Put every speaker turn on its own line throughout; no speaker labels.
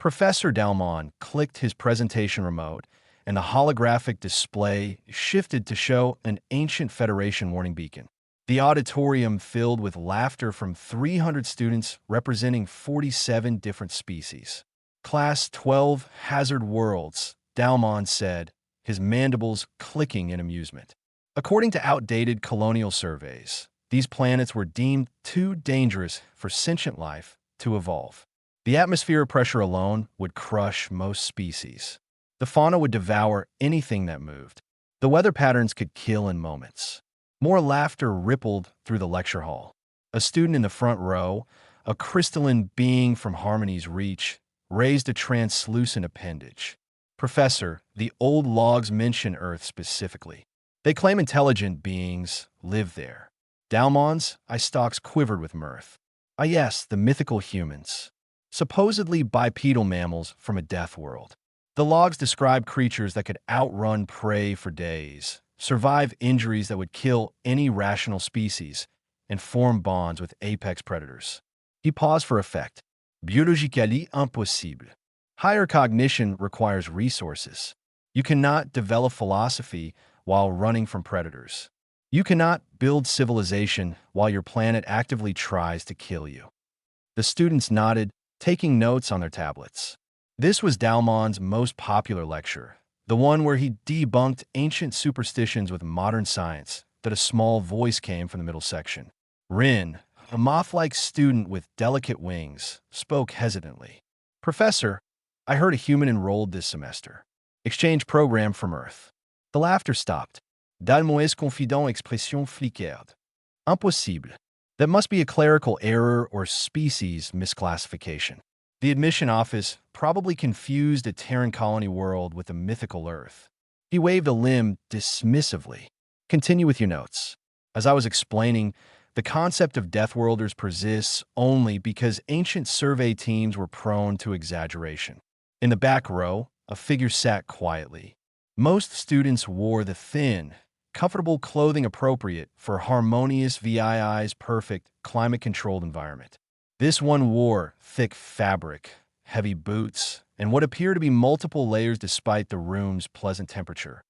Professor Dalmon clicked his presentation remote, and the holographic display shifted to show an ancient Federation warning beacon. The auditorium filled with laughter from 300 students representing 47 different species. Class 12 Hazard Worlds, Dalmon said, his mandibles clicking in amusement. According to outdated colonial surveys, these planets were deemed too dangerous for sentient life to evolve. The atmosphere pressure alone would crush most species. The fauna would devour anything that moved. The weather patterns could kill in moments. More laughter rippled through the lecture hall. A student in the front row, a crystalline being from Harmony's reach, raised a translucent appendage. Professor, the old logs mention Earth specifically. They claim intelligent beings live there. Dalmon's eye stalks quivered with mirth. Ah yes, the mythical humans. Supposedly bipedal mammals from a death world. The logs describe creatures that could outrun prey for days, survive injuries that would kill any rational species, and form bonds with apex predators. He paused for effect. Biologically impossible. Higher cognition requires resources. You cannot develop philosophy while running from predators. You cannot build civilization while your planet actively tries to kill you. The students nodded, taking notes on their tablets. This was Dalmon's most popular lecture, the one where he debunked ancient superstitions with modern science. That a small voice came from the middle section. Rin, a moth-like student with delicate wings, spoke hesitantly. Professor, I heard a human enrolled this semester. Exchange program from Earth. The laughter stopped. Dalmo's confident expression flickered. Impossible. That must be a clerical error or species misclassification. The admission office probably confused a Terran colony world with a mythical Earth. He waved a limb dismissively. Continue with your notes. As I was explaining, the concept of Deathworlders persists only because ancient survey teams were prone to exaggeration. In the back row, a figure sat quietly. Most students wore the thin, comfortable clothing appropriate for harmonious VII's perfect, climate-controlled environment. This one wore thick fabric, heavy boots, and what appeared to be multiple layers despite the room's pleasant temperature.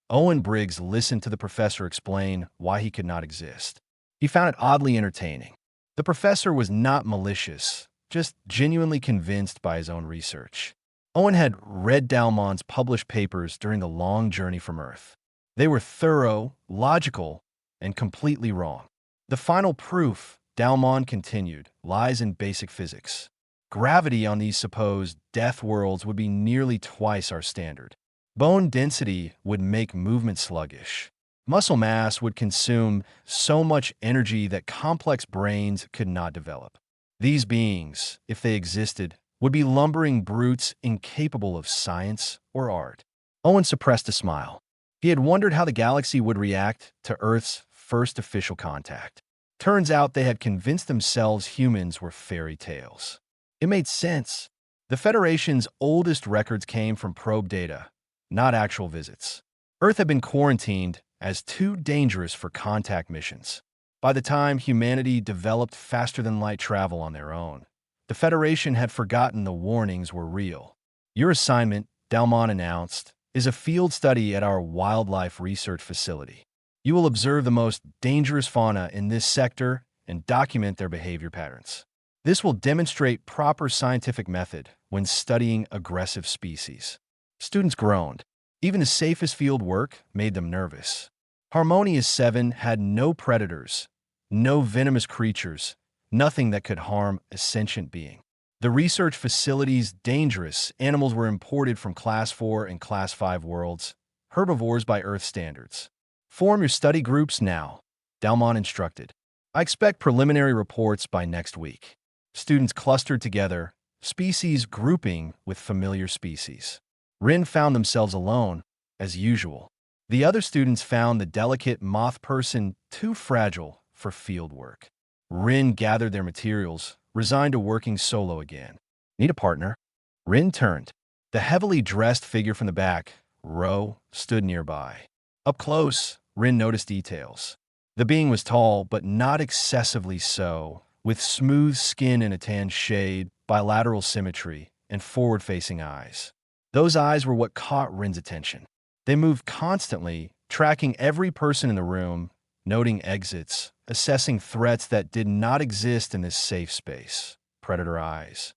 Owen Briggs listened to the professor explain why he could not exist. He found it oddly entertaining. The professor was not malicious, just genuinely convinced by his own research. Owen had read Dalmon's published papers during the long journey from Earth. They were thorough, logical, and completely wrong. The final proof, Dalmon continued, lies in basic physics. Gravity on these supposed death worlds would be nearly twice our standard. Bone density would make movement sluggish. Muscle mass would consume so much energy that complex brains could not develop. These beings, if they existed, would be lumbering brutes incapable of science or art. Owen suppressed a smile. He had wondered how the galaxy would react to Earth's first official contact. Turns out they had convinced themselves humans were fairy tales. It made sense. The Federation's oldest records came from probe data, not actual visits. Earth had been quarantined as too dangerous for contact missions. By the time humanity developed faster-than-light travel on their own, the Federation had forgotten the warnings were real. Your assignment, Dalmon announced, is a field study at our wildlife research facility. You will observe the most dangerous fauna in this sector and document their behavior patterns. This will demonstrate proper scientific method when studying aggressive species. Students groaned. Even the safest field work made them nervous. Harmonious 7 had no predators, no venomous creatures, nothing that could harm a sentient being. The research facility's dangerous animals were imported from Class 4 and Class 5 worlds, herbivores by Earth standards. Form your study groups now, Dalmon instructed. I expect preliminary reports by next week. Students clustered together, species grouping with familiar species. Rin found themselves alone, as usual. The other students found the delicate moth person too fragile for field work. Rin gathered their materials, resigned to working solo again. Need a partner? Rin turned. The heavily dressed figure from the back row stood nearby. Up close, Rin noticed details. The being was tall, but not excessively so, with smooth skin in a tan shade, bilateral symmetry, and forward-facing eyes. Those eyes were what caught Rin's attention. They moved constantly, tracking every person in the room, noting exits, assessing threats that did not exist in this safe space. Predator eyes.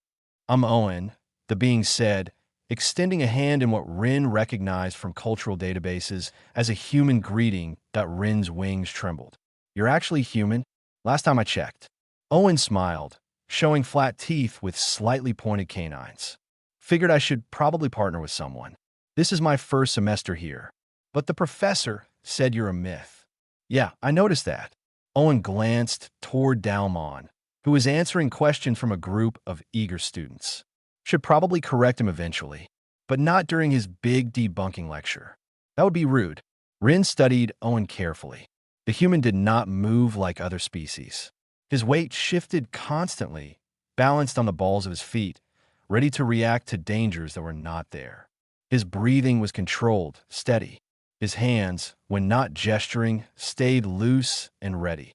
"I'm Owen," the being said, extending a hand in what Rin recognized from cultural databases as a human greeting. Rin's wings trembled. "You're actually human? Last time I checked." Owen smiled, showing flat teeth with slightly pointed canines. "Figured I should probably partner with someone. This is my first semester here." "But the professor said you're a myth." "Yeah, I noticed that." Owen glanced toward Dalmon, who was answering questions from a group of eager students. Should probably correct him eventually, but not during his big debunking lecture. That would be rude. Rin studied Owen carefully. The human did not move like other species. His weight shifted constantly, balanced on the balls of his feet, ready to react to dangers that were not there. His breathing was controlled, steady. His hands, when not gesturing, stayed loose and ready.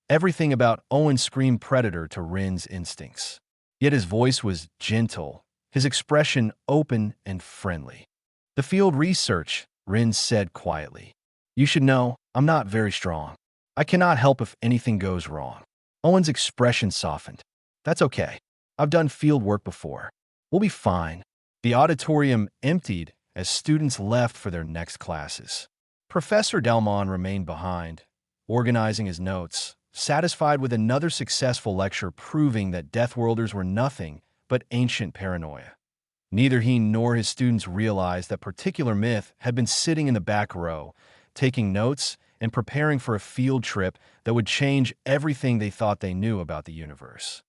Everything about Owen screamed predator to Rin's instincts. Yet his voice was gentle, his expression open and friendly. "The field research," Rin said quietly. "You should know, I'm not very strong. I cannot help if anything goes wrong." Owen's expression softened. "That's okay. I've done field work before. We'll be fine." The auditorium emptied as students left for their next classes. Professor Delmon remained behind, organizing his notes, satisfied with another successful lecture proving that Deathworlders were nothing but ancient paranoia. Neither he nor his students realized that particular myth had been sitting in the back row, taking notes and preparing for a field trip that would change everything they thought they knew about the universe.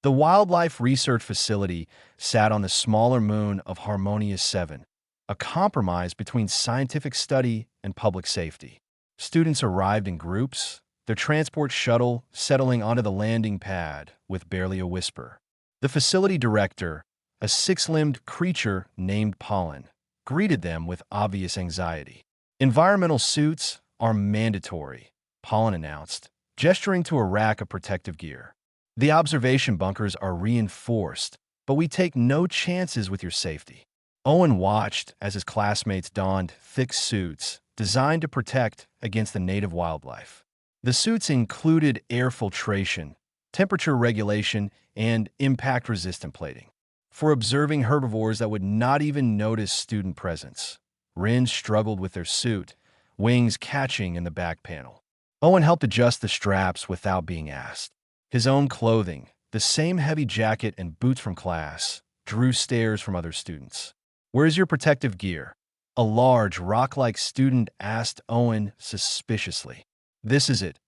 The Wildlife Research Facility sat on the smaller moon of Harmonious 7, a compromise between scientific study and public safety. Students arrived in groups, their transport shuttle settling onto the landing pad with barely a whisper. The facility director, a six-limbed creature named Pollen, greeted them with obvious anxiety. "Environmental suits are mandatory," Pollen announced, gesturing to a rack of protective gear. "The observation bunkers are reinforced, but we take no chances with your safety." Owen watched as his classmates donned thick suits designed to protect against the native wildlife. The suits included air filtration, temperature regulation, and impact-resistant plating. For observing herbivores that would not even notice student presence, Rin struggled with their suit, wings catching in the back panel. Owen helped adjust the straps without being asked. His own clothing, the same heavy jacket and boots from class, drew stares from other students. "Where's your protective gear?" A large, rock-like student asked Owen suspiciously. "This is it,"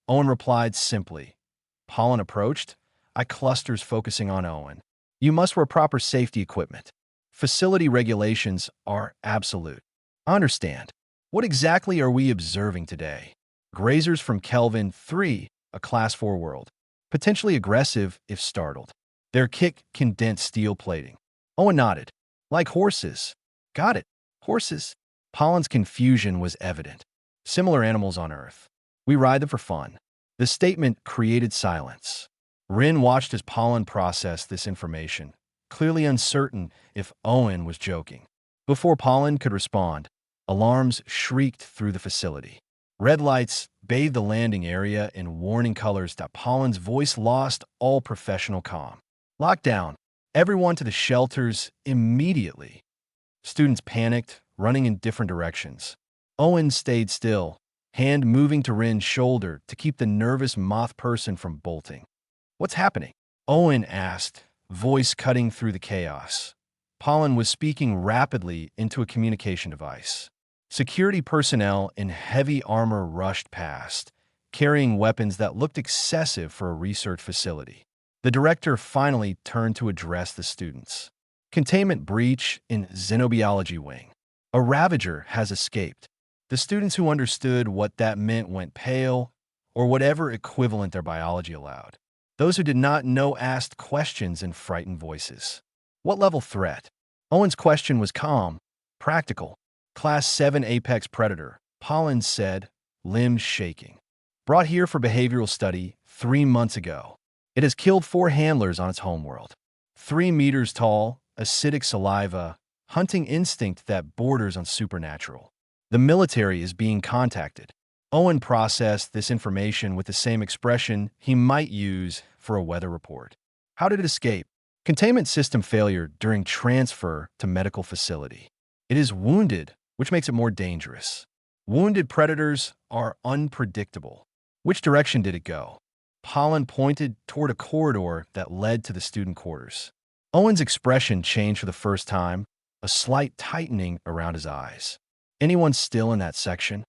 Owen replied simply. Pollen approached, eye clusters focusing on Owen. "You must wear proper safety equipment. Facility regulations are absolute." "I understand. What exactly are we observing today?" "Grazers from Kelvin 3, a Class 4 world. Potentially aggressive if startled. Their kick condensed steel plating." Owen nodded. "Like horses." "Got it. Horses." Pollen's confusion was evident. "Similar animals on Earth. We ride them for fun." The statement created silence. Rin watched as Pollen processed this information, clearly uncertain if Owen was joking. Before Pollen could respond, alarms shrieked through the facility. Red lights bathed the landing area in warning colors that Pollen's voice lost all professional calm. "Lockdown. Everyone to the shelters immediately." Students panicked, running in different directions. Owen stayed still, hand moving to Rin's shoulder to keep the nervous moth person from bolting. "What's happening?" Owen asked, voice cutting through the chaos. Pollen was speaking rapidly into a communication device. Security personnel in heavy armor rushed past, carrying weapons that looked excessive for a research facility. The director finally turned to address the students. "Containment breach in Xenobiology Wing. A Ravager has escaped." The students who understood what that meant went pale, or whatever equivalent their biology allowed. Those who did not know asked questions in frightened voices. "What level threat?" Owen's question was calm, practical. "Class 7 Apex Predator," Pollen said, limbs shaking. "Brought here for behavioral study 3 months ago. It has killed 4 handlers on its homeworld. 3 meters tall, acidic saliva, hunting instinct that borders on supernatural. The military is being contacted. Owen processed this information with the same expression he might use for a weather report. How did it escape? Containment system failure during transfer to medical facility. It is wounded, which makes it more dangerous. Wounded predators are unpredictable. Which direction did it go? Pollen pointed toward a corridor that led to the student quarters. Owen's expression changed for the first time, a slight tightening around his eyes. Anyone still in that section?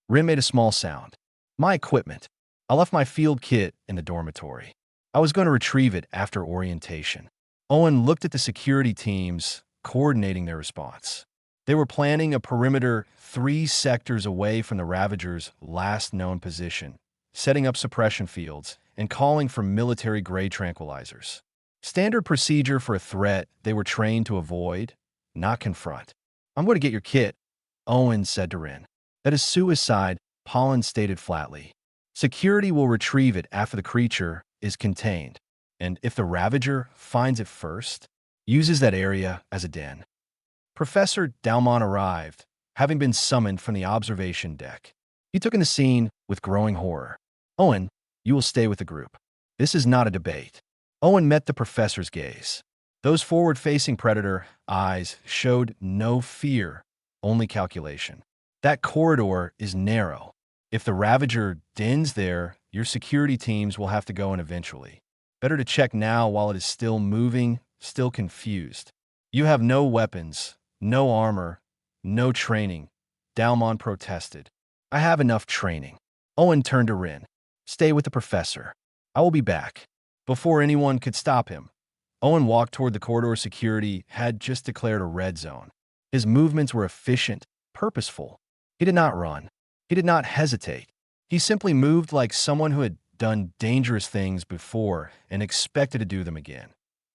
Rin made a small sound. My equipment. I left my field kit in the dormitory. I was going to retrieve it after orientation. Owen looked at the security teams, coordinating their response. They were planning a perimeter 3 sectors away from the Ravagers' last known position, setting up suppression fields and calling for military-grade tranquilizers. Standard procedure for a threat they were trained to avoid, not confront. I'm going to get your kit, Owen said to Rin. That is suicide, Pollen stated flatly. Security will retrieve it after the creature is contained, and if the Ravager finds it first, uses that area as a den. Professor Dalmon arrived, having been summoned from the observation deck. He took in the scene with growing horror. Owen, you will stay with the group. This is not a debate. Owen met the professor's gaze. Those forward-facing predator eyes showed no fear, only calculation. That corridor is narrow. If the Ravager dens there, your security teams will have to go in eventually. Better to check now while it is still moving, still confused. You have no weapons, no armor, no training, Dalmon protested. I have enough training. Owen turned to Rin. Stay with the professor. I will be back. Before anyone could stop him, Owen walked toward the corridor security had just declared a red zone. His movements were efficient, purposeful. He did not run. He did not hesitate. He simply moved like someone who had done dangerous things before and expected to do them again.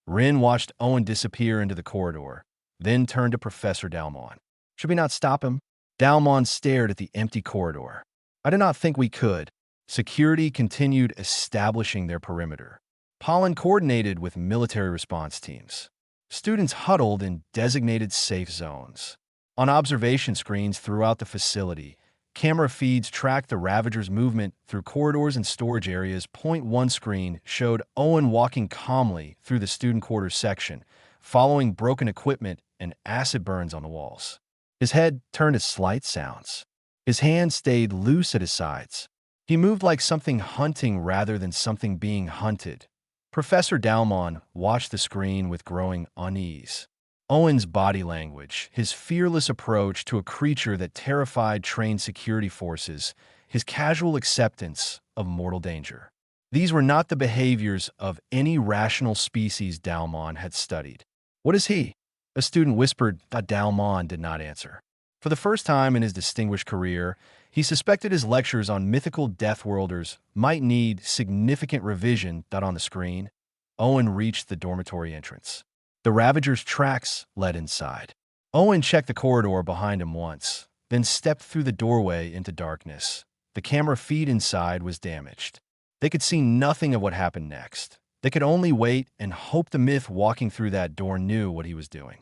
Rin watched Owen disappear into the corridor, then turned to Professor Dalmon. Should we not stop him? Dalmon stared at the empty corridor. I did not think we could. Security continued establishing their perimeter. Pollen coordinated with military response teams. Students huddled in designated safe zones. On observation screens throughout the facility, camera feeds tracked the Ravager's movement through corridors and storage areas. Point 1 screen showed Owen walking calmly through the student quarters section, following broken equipment and acid burns on the walls. His head turned to slight sounds. His hands stayed loose at his sides. He moved like something hunting rather than something being hunted. Professor Dalmon watched the screen with growing unease. Owen's body language, his fearless approach to a creature that terrified trained security forces, his casual acceptance of mortal danger. These were not the behaviors of any rational species Dalmon had studied. What is he? A student whispered that Dalmon did not answer. For the first time in his distinguished career, he suspected his lectures on mythical Deathworlders might need significant revision. On the screen, Owen reached the dormitory entrance. The Ravager's tracks led inside. Owen checked the corridor behind him once, then stepped through the doorway into darkness. The camera feed inside was damaged. They could see nothing of what happened next. They could only wait and hope the myth walking through that door knew what he was doing.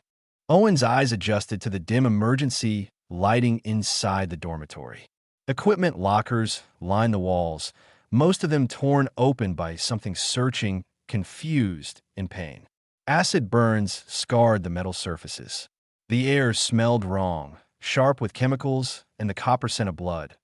Owen's eyes adjusted to the dim emergency lighting inside the dormitory. Equipment lockers lined the walls, most of them torn open by something searching, confused, in pain. Acid burns scarred the metal surfaces. The air smelled wrong, sharp with chemicals and the copper scent of blood.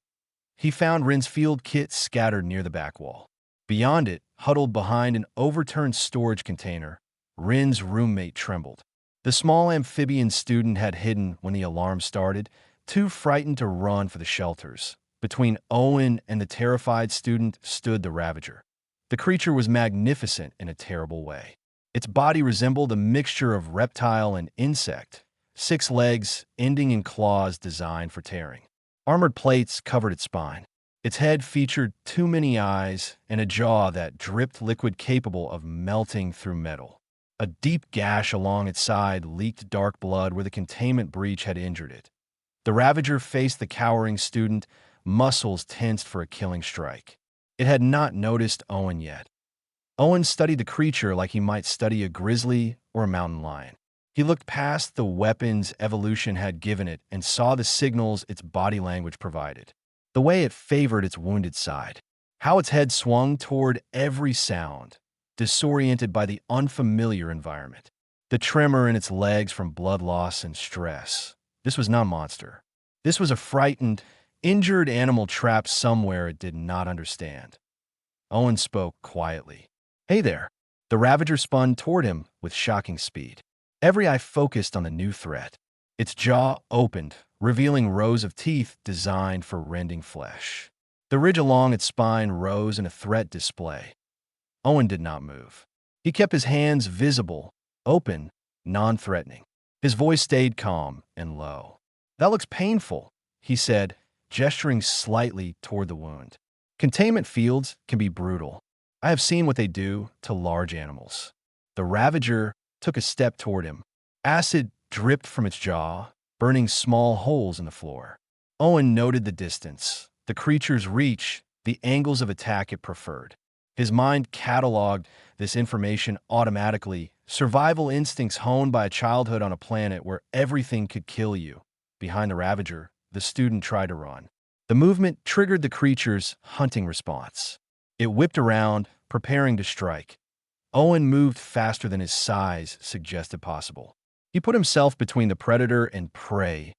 He found Rin's field kit scattered near the back wall. Beyond it, huddled behind an overturned storage container, Rin's roommate trembled. The small amphibian student had hidden when the alarm started, too frightened to run for the shelters. Between Owen and the terrified student stood the Ravager. The creature was magnificent in a terrible way. Its body resembled a mixture of reptile and insect, 6 legs ending in claws designed for tearing. Armored plates covered its spine. Its head featured too many eyes and a jaw that dripped liquid capable of melting through metal. A deep gash along its side leaked dark blood where the containment breach had injured it. The Ravager faced the cowering student, muscles tensed for a killing strike. It had not noticed Owen yet. Owen studied the creature like he might study a grizzly or a mountain lion. He looked past the weapons evolution had given it and saw the signals its body language provided. The way it favored its wounded side. How its head swung toward every sound, disoriented by the unfamiliar environment. The tremor in its legs from blood loss and stress. This was not a monster. This was a frightened, injured animal trapped somewhere it did not understand. Owen spoke quietly. "Hey there." The Ravager spun toward him with shocking speed. Every eye focused on the new threat. Its jaw opened, revealing rows of teeth designed for rending flesh. The ridge along its spine rose in a threat display. Owen did not move. He kept his hands visible, open, non-threatening. His voice stayed calm and low. "That looks painful," he said, gesturing slightly toward the wound. "Containment fields can be brutal. I have seen what they do to large animals." The Ravager took a step toward him. Acid dripped from its jaw, burning small holes in the floor. Owen noted the distance, the creature's reach, the angles of attack it preferred. His mind cataloged this information automatically, survival instincts honed by a childhood on a planet where everything could kill you. Behind the Ravager, the student tried to run. The movement triggered the creature's hunting response. It whipped around, preparing to strike. Owen moved faster than his size suggested possible. He put himself between the predator and prey,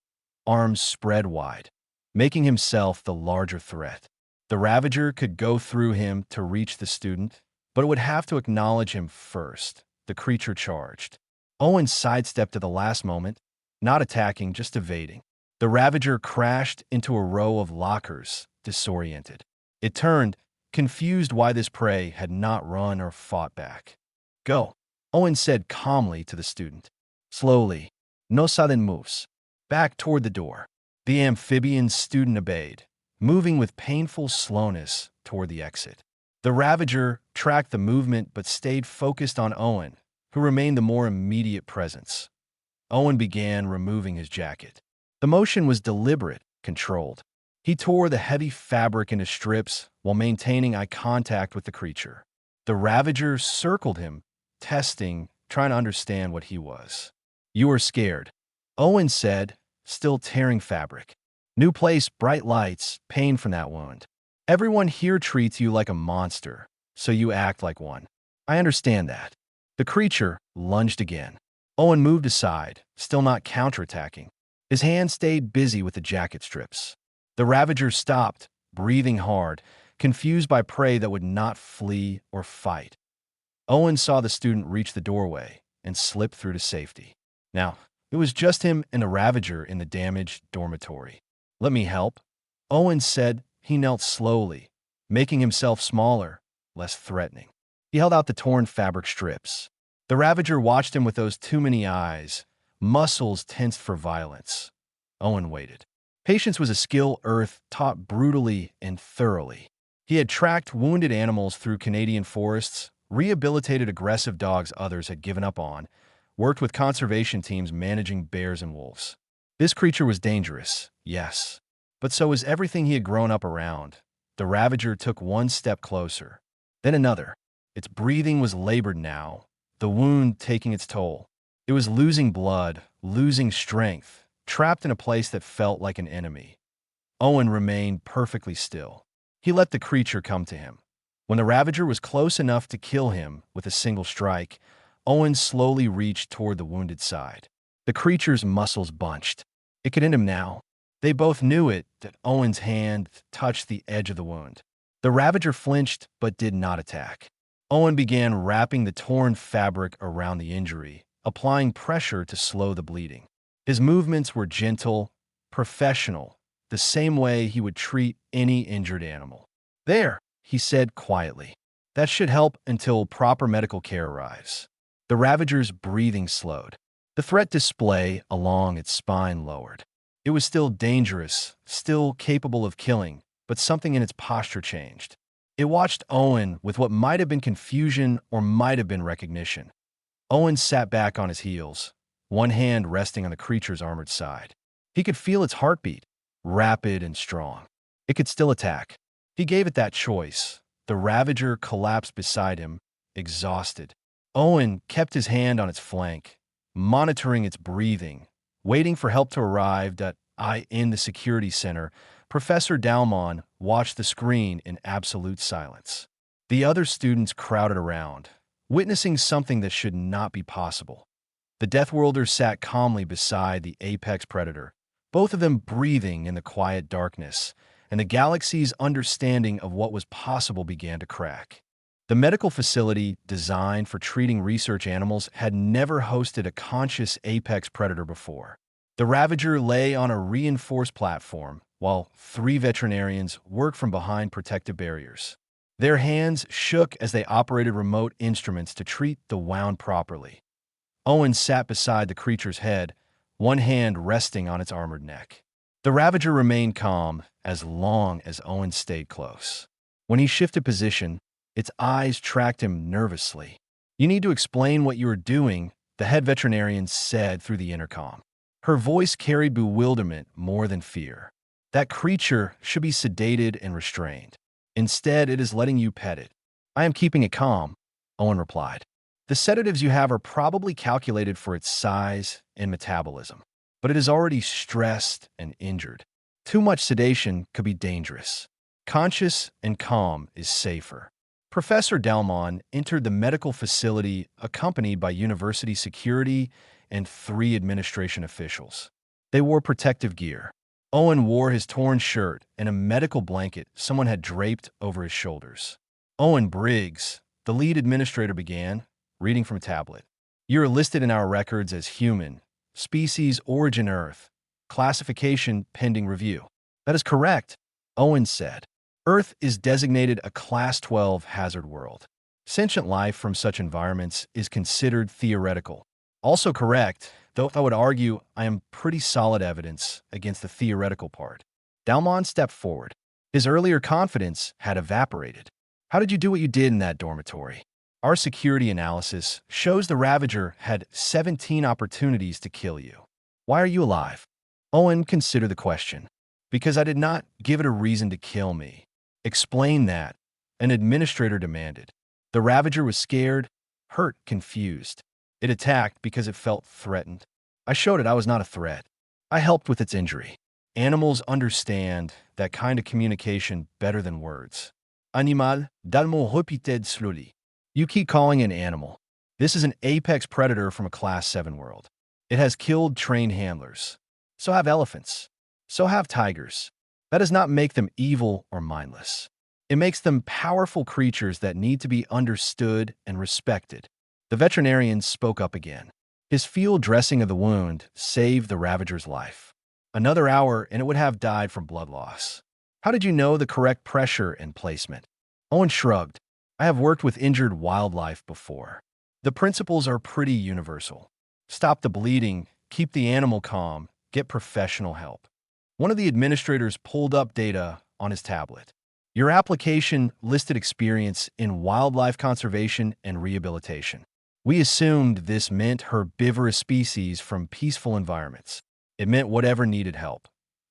arms spread wide, making himself the larger threat. The Ravager could go through him to reach the student, but it would have to acknowledge him first. The creature charged. Owen sidestepped at the last moment, not attacking, just evading. The Ravager crashed into a row of lockers, disoriented. It turned, confused why this prey had not run or fought back. "Go," Owen said calmly to the student. Slowly, no sudden moves, back toward the door. The amphibian student obeyed, moving with painful slowness toward the exit. The Ravager tracked the movement but stayed focused on Owen, who remained the more immediate presence. Owen began removing his jacket. The motion was deliberate, controlled. He tore the heavy fabric into strips while maintaining eye contact with the creature. The Ravager circled him, testing, trying to understand what he was. "You are scared," Owen said, still tearing fabric. "New place, bright lights, pain from that wound. Everyone here treats you like a monster, so you act like one. I understand that." The creature lunged again. Owen moved aside, still not counterattacking. His hand stayed busy with the jacket strips. The Ravager stopped, breathing hard, confused by prey that would not flee or fight. Owen saw the student reach the doorway and slip through to safety. Now, it was just him and the Ravager in the damaged dormitory. "Let me help," Owen said. He knelt slowly, making himself smaller, less threatening. He held out the torn fabric strips. The Ravager watched him with those too many eyes, muscles tensed for violence. Owen waited. Patience was a skill Earth taught brutally and thoroughly. He had tracked wounded animals through Canadian forests, rehabilitated aggressive dogs others had given up on, worked with conservation teams managing bears and wolves. This creature was dangerous, yes, but so was everything he had grown up around. The Ravager took one step closer, then another. Its breathing was labored now, the wound taking its toll. It was losing blood, losing strength, trapped in a place that felt like an enemy. Owen remained perfectly still. He let the creature come to him. When the Ravager was close enough to kill him with a single strike, Owen slowly reached toward the wounded side. The creature's muscles bunched. It could end him now. They both knew it, that Owen's hand touched the edge of the wound. The Ravager flinched but did not attack. Owen began wrapping the torn fabric around the injury, applying pressure to slow the bleeding. His movements were gentle, professional, the same way he would treat any injured animal. "There," he said quietly. "That should help until proper medical care arrives." The Ravager's breathing slowed. The threat display along its spine lowered. It was still dangerous, still capable of killing, but something in its posture changed. It watched Owen with what might have been confusion or might have been recognition. Owen sat back on his heels, one hand resting on the creature's armored side. He could feel its heartbeat, rapid and strong. It could still attack. He gave it that choice. The Ravager collapsed beside him, exhausted. Owen kept his hand on its flank, monitoring its breathing, waiting for help to arrive. In the security center, Professor Dalmon watched the screen in absolute silence. The other students crowded around, witnessing something that should not be possible. The Deathworlders sat calmly beside the apex predator, both of them breathing in the quiet darkness, and the galaxy's understanding of what was possible began to crack. The medical facility, designed for treating research animals, had never hosted a conscious apex predator before. The Ravager lay on a reinforced platform, while 3 veterinarians worked from behind protective barriers. Their hands shook as they operated remote instruments to treat the wound properly. Owen sat beside the creature's head, one hand resting on its armored neck. The Ravager remained calm as long as Owen stayed close. When he shifted position, its eyes tracked him nervously. "You need to explain what you are doing," the head veterinarian said through the intercom. Her voice carried bewilderment more than fear. "That creature should be sedated and restrained. Instead, it is letting you pet it." "I am keeping it calm," Owen replied. "The sedatives you have are probably calculated for its size and metabolism, but it is already stressed and injured. Too much sedation could be dangerous. Conscious and calm is safer." Professor Dalmon entered the medical facility accompanied by university security and 3 administration officials. They wore protective gear. Owen wore his torn shirt and a medical blanket someone had draped over his shoulders. "Owen Briggs," the lead administrator began, reading from a tablet. "You are listed in our records as human, species origin Earth, classification pending review." "That is correct," Owen said. "Earth is designated a Class 12 hazard world. Sentient life from such environments is considered theoretical." "Also correct, though I would argue I am pretty solid evidence against the theoretical part." Dalmon stepped forward. His earlier confidence had evaporated. "How did you do what you did in that dormitory?" "Our security analysis shows the Ravager had 17 opportunities to kill you." "Why are you alive?" Owen considered the question. "Because I did not give it a reason to kill me." "Explain that," an administrator demanded. The Ravager was scared, hurt, confused. It attacked because it felt threatened. I showed it I was not a threat. I helped with its injury. Animals understand that kind of communication better than words. "Animal," Dalmon repeated slowly. "You keep calling it an animal. This is an apex predator from a Class 7 world. It has killed trained handlers. So have elephants. So have tigers. That does not make them evil or mindless. It makes them powerful creatures that need to be understood and respected." The veterinarian spoke up again. His field dressing of the wound saved the Ravager's life. Another hour and it would have died from blood loss. "How did you know the correct pressure and placement?" Owen shrugged. "I have worked with injured wildlife before. The principles are pretty universal. Stop the bleeding, keep the animal calm, get professional help." One of the administrators pulled up data on his tablet. "Your application listed experience in wildlife conservation and rehabilitation. We assumed this meant herbivorous species from peaceful environments. It meant whatever needed help."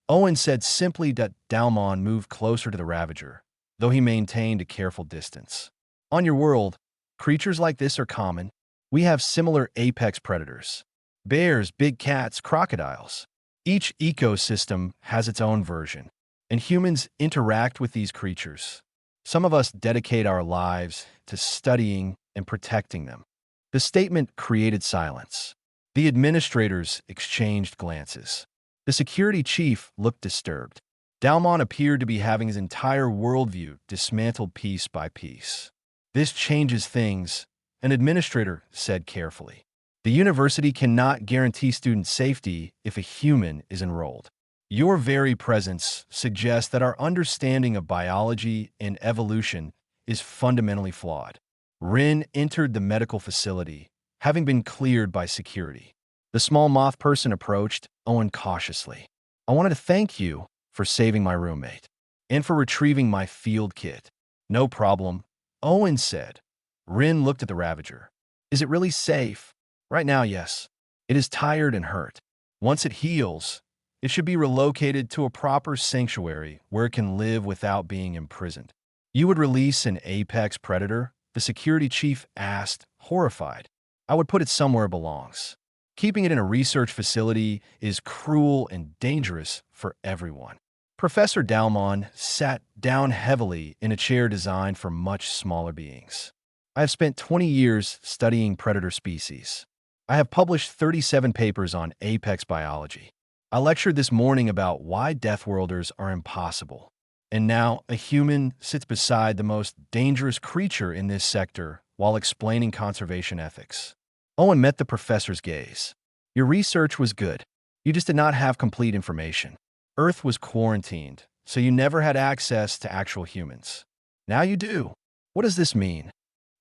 Owen said simply that Dalmon moved closer to the Ravager, though he maintained a careful distance. "On your world, creatures like this are common. We have similar apex predators. Bears, big cats, crocodiles. Each ecosystem has its own version, and humans interact with these creatures. Some of us dedicate our lives to studying and protecting them." The statement created silence. The administrators exchanged glances. The security chief looked disturbed. Dalmon appeared to be having his entire worldview dismantled piece by piece. "This changes things," an administrator said carefully. "The university cannot guarantee student safety if a human is enrolled. Your very presence suggests that our understanding of biology and evolution is fundamentally flawed." Rin entered the medical facility, having been cleared by security. The small moth person approached Owen cautiously. "I wanted to thank you for saving my roommate and for retrieving my field kit." "No problem," Owen said. Rin looked at the Ravager. "Is it really safe?" "Right now, yes. It is tired and hurt. Once it heals, it should be relocated to a proper sanctuary where it can live without being imprisoned." "You would release an apex predator?" the security chief asked, horrified. "I would put it somewhere it belongs." Keeping it in a research facility is cruel and dangerous for everyone. Professor Dalmon sat down heavily in a chair designed for much smaller beings. I have spent 20 years studying predator species. I have published 37 papers on apex biology. I lectured this morning about why Deathworlders are impossible. And now a human sits beside the most dangerous creature in this sector while explaining conservation ethics. Owen met the professor's gaze. Your research was good. You just did not have complete information. Earth was quarantined, so you never had access to actual humans. Now you do. What does this mean?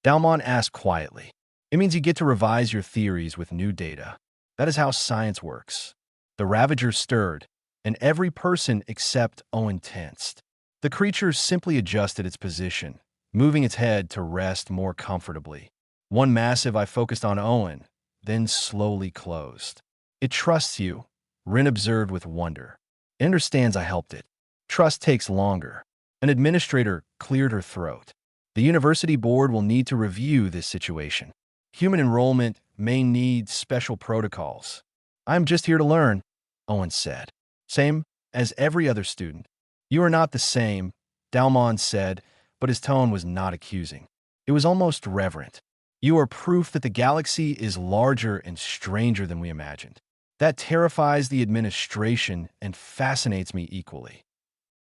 Dalmon asked quietly. It means you get to revise your theories with new data. That is how science works. The Ravager stirred, and every person except Owen tensed. The creature simply adjusted its position, moving its head to rest more comfortably. One massive eye focused on Owen, then slowly closed. It trusts you, Rin observed with wonder. It understands I helped it. Trust takes longer. An administrator cleared her throat. The university board will need to review this situation. Human enrollment may need special protocols. I'm just here to learn, Owen said. Same as every other student. You are not the same, Dalmon said, but his tone was not accusing. It was almost reverent. You are proof that the galaxy is larger and stranger than we imagined. That terrifies the administration and fascinates me equally.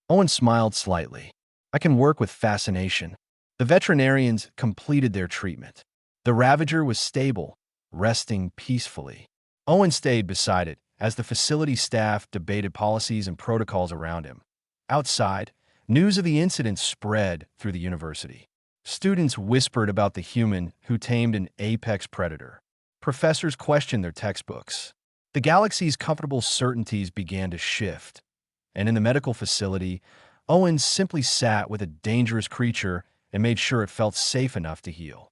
Owen smiled slightly. I can work with fascination. The veterinarians completed their treatment. The Ravager was stable, resting peacefully. Owen stayed beside it as the facility staff debated policies and protocols around him. Outside, news of the incident spread through the university. Students whispered about the human who tamed an apex predator. Professors questioned their textbooks. The galaxy's comfortable certainties began to shift, and in the medical facility, Owen simply sat with a dangerous creature and made sure it felt safe enough to heal.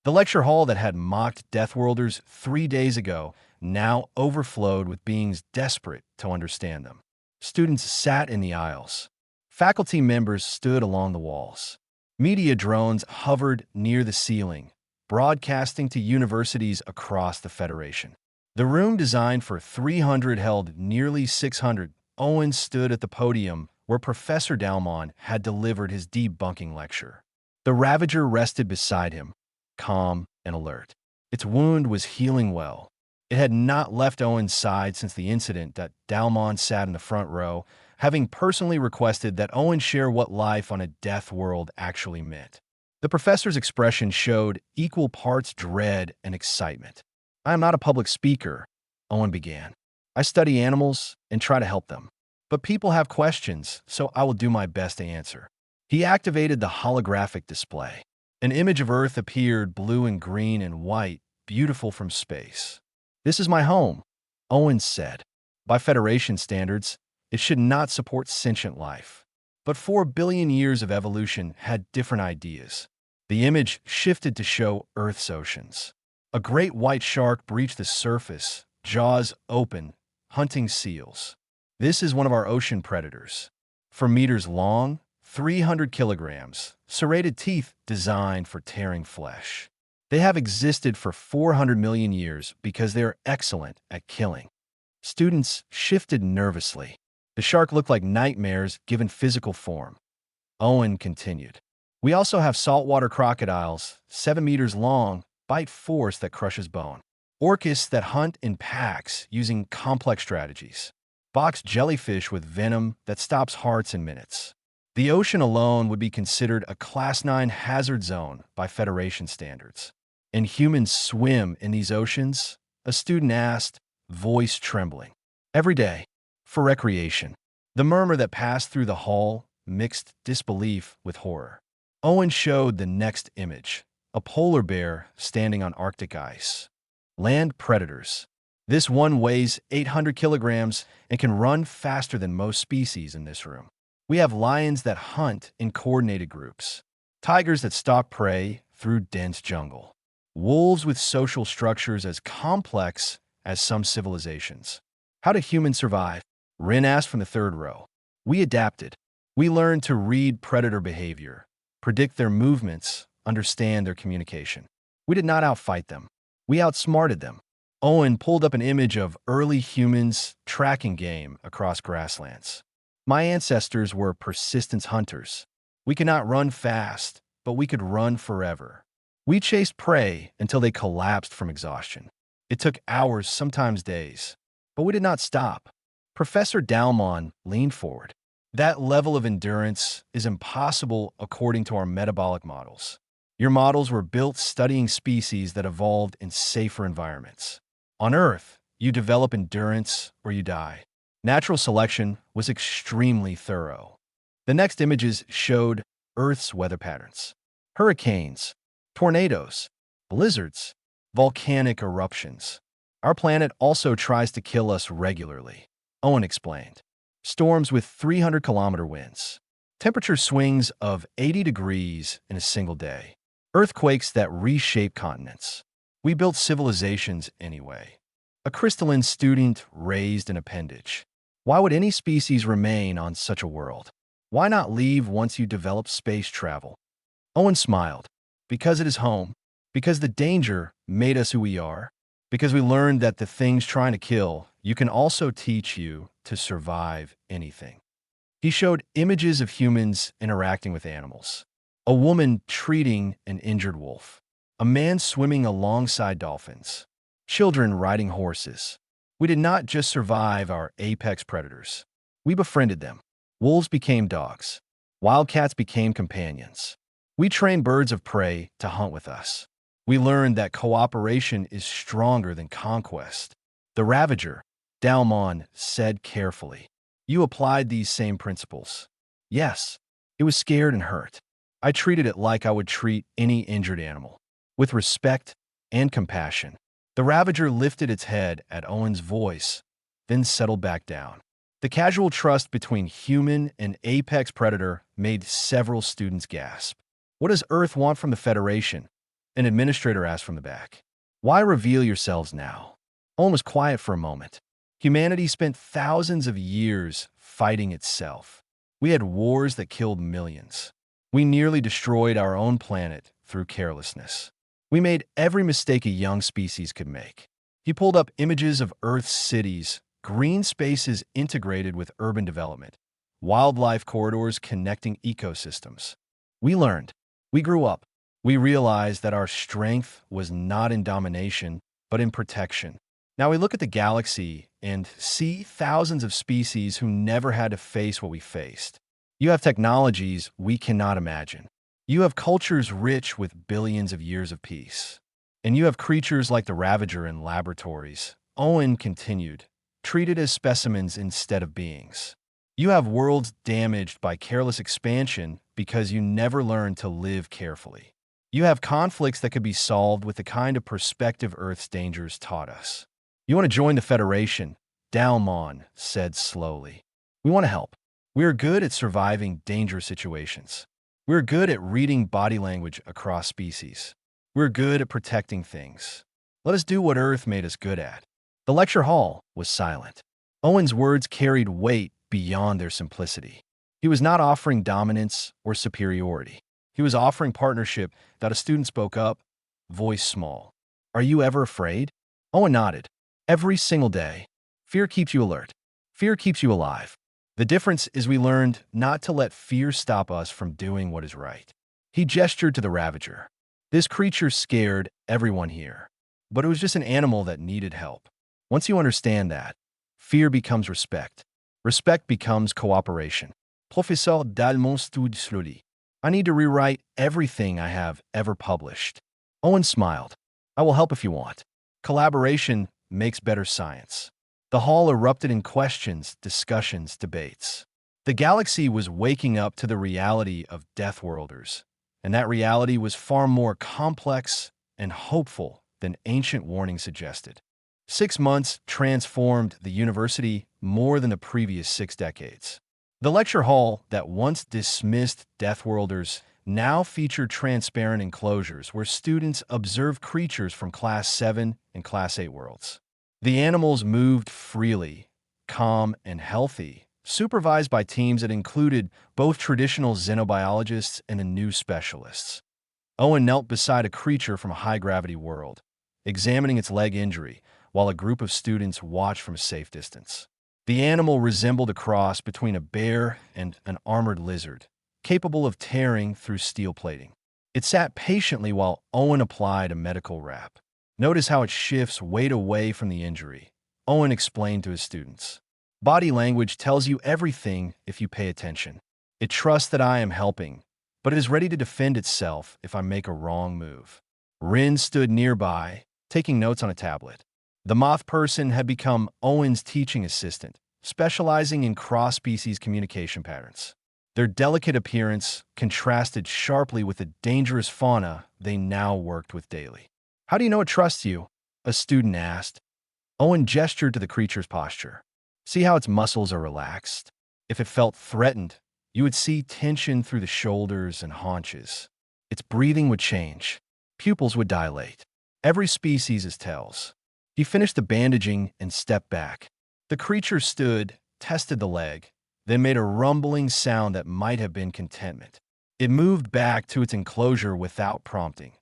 The lecture hall that had mocked Deathworlders 3 days ago now overflowed with beings desperate to understand them. Students sat in the aisles. Faculty members stood along the walls. Media drones hovered near the ceiling, broadcasting to universities across the Federation. The room designed for 300 held nearly 600. Owen stood at the podium where Professor Dalmon had delivered his debunking lecture. The Ravager rested beside him, calm and alert. Its wound was healing well. It had not left Owen's side since the incident that Dalmon sat in the front row, having personally requested that Owen share what life on a death world actually meant. The professor's expression showed equal parts dread and excitement. I am not a public speaker, Owen began. I study animals and try to help them. But people have questions, so I will do my best to answer. He activated the holographic display. An image of Earth appeared, blue and green and white, beautiful from space. This is my home, Owen said. By Federation standards, it should not support sentient life. But 4 billion years of evolution had different ideas. The image shifted to show Earth's oceans. A great white shark breached the surface, jaws open, hunting seals. This is one of our ocean predators. For meters long, 300 kilograms, serrated teeth designed for tearing flesh. They have existed for 400 million years because they are excellent at killing. Students shifted nervously. The shark looked like nightmares given physical form. Owen continued. We also have saltwater crocodiles, 7 meters long, bite force that crushes bone. Orcas that hunt in packs using complex strategies. Box jellyfish with venom that stops hearts in minutes. The ocean alone would be considered a Class 9 hazard zone by Federation standards. And humans swim in these oceans? A student asked, voice trembling. Every day. For recreation. The murmur that passed through the hall mixed disbelief with horror. Owen showed the next image, a polar bear standing on Arctic ice. Land predators. This one weighs 800 kilograms and can run faster than most species in this room. We have lions that hunt in coordinated groups, tigers that stalk prey through dense jungle, wolves with social structures as complex as some civilizations. How do humans survive? Rin asked from the third row. We adapted. We learned to read predator behavior, predict their movements, understand their communication. We did not outfight them. We outsmarted them. Owen pulled up an image of early humans tracking game across grasslands. My ancestors were persistence hunters. We could not run fast, but we could run forever. We chased prey until they collapsed from exhaustion. It took hours, sometimes days, but we did not stop. Professor Dalmon leaned forward. That level of endurance is impossible according to our metabolic models. Your models were built studying species that evolved in safer environments. On Earth, you develop endurance or you die. Natural selection was extremely thorough. The next images showed Earth's weather patterns. Hurricanes, tornadoes, blizzards, volcanic eruptions. Our planet also tries to kill us regularly, Owen explained. Storms with 300-kilometer winds. Temperature swings of 80 degrees in a single day. Earthquakes that reshape continents. We built civilizations anyway. A crystalline student raised an appendage. Why would any species remain on such a world? Why not leave once you develop space travel? Owen smiled. Because it is home. Because the danger made us who we are. Because we learned that the things trying to kill you can also teach you to survive anything. He showed images of humans interacting with animals. A woman treating an injured wolf. A man swimming alongside dolphins. Children riding horses. We did not just survive our apex predators. We befriended them. Wolves became dogs. Wildcats became companions. We trained birds of prey to hunt with us. We learned that cooperation is stronger than conquest. The Ravager, Dalmon said carefully. You applied these same principles. Yes, it was scared and hurt. I treated it like I would treat any injured animal, with respect and compassion. The Ravager lifted its head at Owen's voice, then settled back down. The casual trust between human and apex predator made several students gasp. What does Earth want from the Federation? An administrator asked from the back. Why reveal yourselves now? Owen was quiet for a moment. Humanity spent thousands of years fighting itself. We had wars that killed millions. We nearly destroyed our own planet through carelessness. We made every mistake a young species could make. He pulled up images of Earth's cities, green spaces integrated with urban development, wildlife corridors connecting ecosystems. We learned. We grew up. We realized that our strength was not in domination, but in protection. Now we look at the galaxy and see thousands of species who never had to face what we faced. You have technologies we cannot imagine. You have cultures rich with billions of years of peace. And you have creatures like the Ravager in laboratories. Owen continued, treated as specimens instead of beings. You have worlds damaged by careless expansion because you never learned to live carefully. You have conflicts that could be solved with the kind of perspective Earth's dangers taught us. You want to join the Federation, Dalmon said slowly. We want to help. We are good at surviving dangerous situations. We're good at reading body language across species. We're good at protecting things. Let us do what Earth made us good at. The lecture hall was silent. Owen's words carried weight beyond their simplicity. He was not offering dominance or superiority. He was offering partnership. That a student spoke up, voice small. Are you ever afraid? Owen nodded. Every single day. Fear keeps you alert. Fear keeps you alive. The difference is we learned not to let fear stop us from doing what is right. He gestured to the Ravager. This creature scared everyone here, but it was just an animal that needed help. Once you understand that, fear becomes respect. Respect becomes cooperation. Professeur Dalmon stood slowly. I need to rewrite everything I have ever published. Owen smiled. I will help if you want. Collaboration makes better science. The hall erupted in questions, discussions, debates. The galaxy was waking up to the reality of Deathworlders, and that reality was far more complex and hopeful than ancient warnings suggested. 6 months transformed the university more than the previous 6 decades. The lecture hall that once dismissed Deathworlders now featured transparent enclosures where students observed creatures from Class 7 and Class 8 worlds. The animals moved freely, calm and healthy, supervised by teams that included both traditional xenobiologists and the new specialists. Owen knelt beside a creature from a high-gravity world, examining its leg injury, while a group of students watched from a safe distance. The animal resembled a cross between a bear and an armored lizard, capable of tearing through steel plating. It sat patiently while Owen applied a medical wrap. Notice how it shifts weight away from the injury, Owen explained to his students. Body language tells you everything if you pay attention. It trusts that I am helping, but it is ready to defend itself if I make a wrong move. Rin stood nearby, taking notes on a tablet. The moth person had become Owen's teaching assistant, specializing in cross-species communication patterns. Their delicate appearance contrasted sharply with the dangerous fauna they now worked with daily. "How do you know it trusts you?" a student asked. Owen gestured to the creature's posture. "See how its muscles are relaxed? If it felt threatened, you would see tension through the shoulders and haunches. Its breathing would change. Pupils would dilate. Every species is tells." He finished the bandaging and stepped back. The creature stood, tested the leg, then made a rumbling sound that might have been Containment. It moved back to its enclosure without prompting.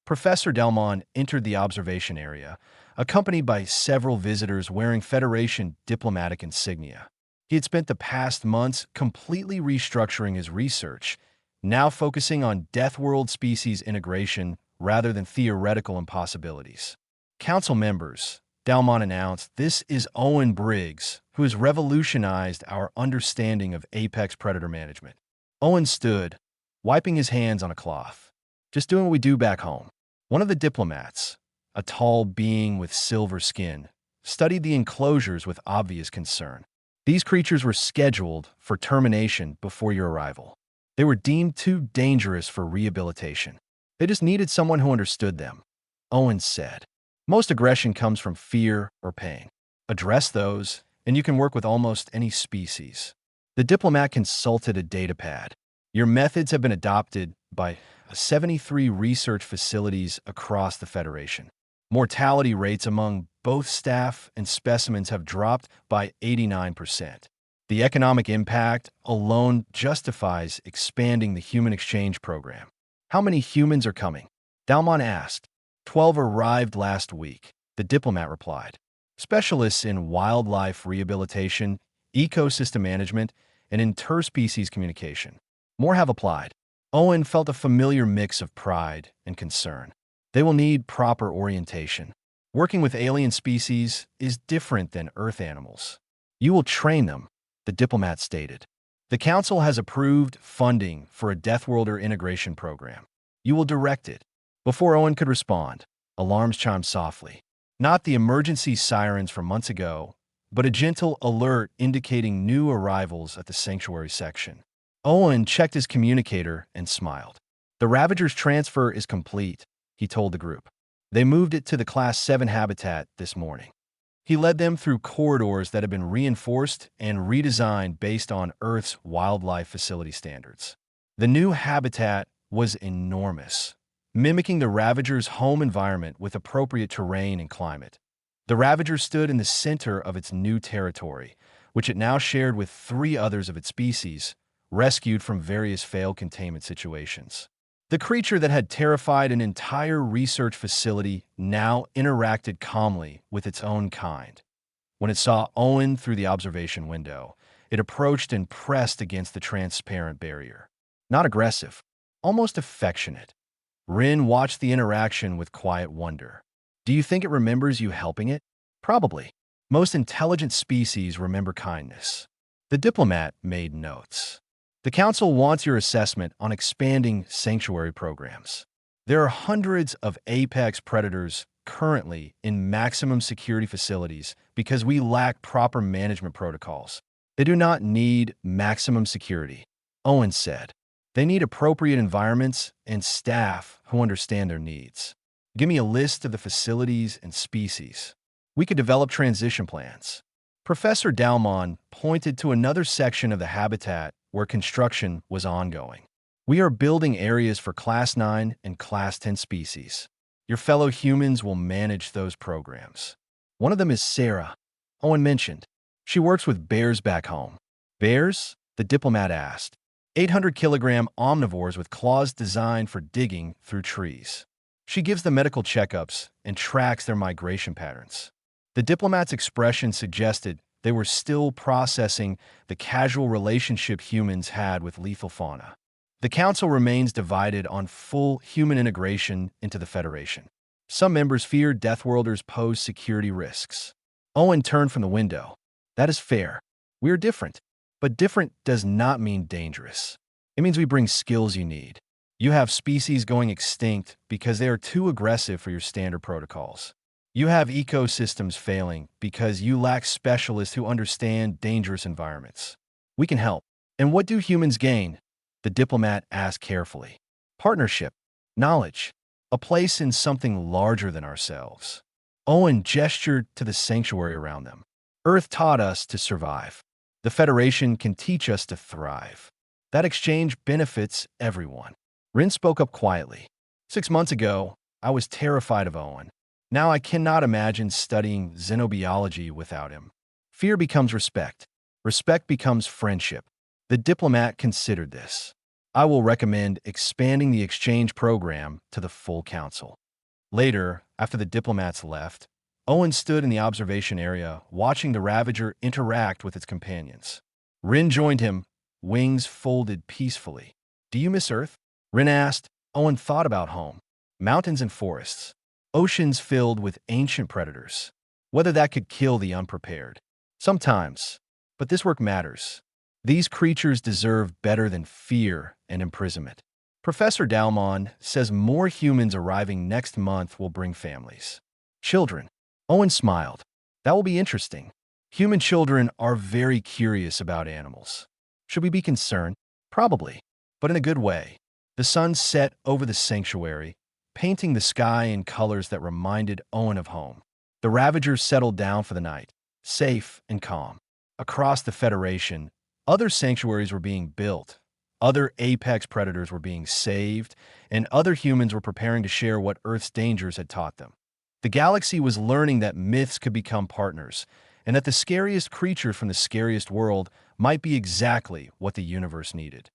Professor Delmon entered the observation area, accompanied by several visitors wearing Federation diplomatic insignia. He had spent the past months completely restructuring his research, now focusing on Deathworld species integration rather than theoretical impossibilities. "Council members," Delmon announced, "this is Owen Briggs, who has revolutionized our understanding of apex predator management." Owen stood, wiping his hands on a cloth. "Just doing what we do back home." One of the diplomats, a tall being with silver skin, studied the enclosures with obvious concern. "These creatures were scheduled for termination before your arrival. They were deemed too dangerous for rehabilitation. They just needed someone who understood them," Owen said. "Most aggression comes from fear or pain. Address those, and you can work with almost any species." The diplomat consulted a datapad. "Your methods have been adopted by 73 research facilities across the Federation. Mortality rates among both staff and specimens have dropped by 89%. The economic impact alone justifies expanding the human exchange program." "How many humans are coming?" Dalmon asked. 12 arrived last week," the diplomat replied. "Specialists in wildlife rehabilitation, ecosystem management, and interspecies communication. More have applied." Owen felt a familiar mix of pride and concern. They will need proper orientation. Working with alien species is different than Earth animals. "You will train them," the diplomat stated. "The Council has approved funding for a Deathworlder integration program. You will direct it." Before Owen could respond, alarms chimed softly. Not the emergency sirens from months ago, but a gentle alert indicating new arrivals at the sanctuary section. Owen checked his communicator and smiled. "The Ravager's transfer is complete," he told the group. "They moved it to the Class 7 habitat this morning." He led them through corridors that had been reinforced and redesigned based on Earth's wildlife facility standards. The new habitat was enormous, mimicking the Ravager's home environment with appropriate terrain and climate. The Ravager stood in the center of its new territory, which it now shared with 3 others of its species, rescued from various failed containment situations. The creature that had terrified an entire research facility now interacted calmly with its own kind. When it saw Owen through the observation window, it approached and pressed against the transparent barrier. Not aggressive, almost affectionate. Rin watched the interaction with quiet wonder. "Do you think it remembers you helping it?" "Probably. Most intelligent species remember kindness." The diplomat made notes. "The Council wants your assessment on expanding sanctuary programs. There are hundreds of apex predators currently in maximum security facilities because we lack proper management protocols. They do not need maximum security," Owen said. "They need appropriate environments and staff who understand their needs. Give me a list of the facilities and species. We could develop transition plans." Professor Dalmon pointed to another section of the habitat where construction was ongoing. "We are building areas for Class 9 and Class 10 species. Your fellow humans will manage those programs." "One of them is Sarah," Owen mentioned. "She works with bears back home." "Bears?" the diplomat asked. 800-kilogram omnivores with claws designed for digging through trees. She gives them medical checkups and tracks their migration patterns. The diplomat's expression suggested they were still processing the casual relationship humans had with lethal fauna. The Council remains divided on full human integration into the Federation. Some members fear Deathworlders pose security risks. Owen turned from the window. That is fair. We are different. But different does not mean dangerous. It means we bring skills you need. You have species going extinct because they are too aggressive for your standard protocols. You have ecosystems failing because you lack specialists who understand dangerous environments. We can help. And what do humans gain? The diplomat asked carefully. Partnership, knowledge, a place in something larger than ourselves. Owen gestured to the sanctuary around them. Earth taught us to survive. The Federation can teach us to thrive. That exchange benefits everyone. Rin spoke up quietly. 6 months ago, I was terrified of Owen. Now I cannot imagine studying xenobiology without him. Fear becomes respect. Respect becomes friendship. The diplomat considered this. I will recommend expanding the exchange program to the full council. Later, after the diplomats left, Owen stood in the observation area, watching the Ravager interact with its companions. Rin joined him, wings folded peacefully. Do you miss Earth? Rin asked. Owen thought about home. Mountains and forests. Oceans filled with ancient predators. Whether that could kill the unprepared. Sometimes. But this work matters. These creatures deserve better than fear and imprisonment. Professor Dalmon says more humans arriving next month will bring families. Children. Owen smiled. That will be interesting. Human children are very curious about animals. Should we be concerned? Probably, but in a good way. The sun set over the sanctuary, painting the sky in colors that reminded Owen of home. The Ravagers settled down for the night, safe and calm. Across the Federation, other sanctuaries were being built, other apex predators were being saved, and other humans were preparing to share what Earth's dangers had taught them. The galaxy was learning that myths could become partners, and that the scariest creature from the scariest world might be exactly what the universe needed.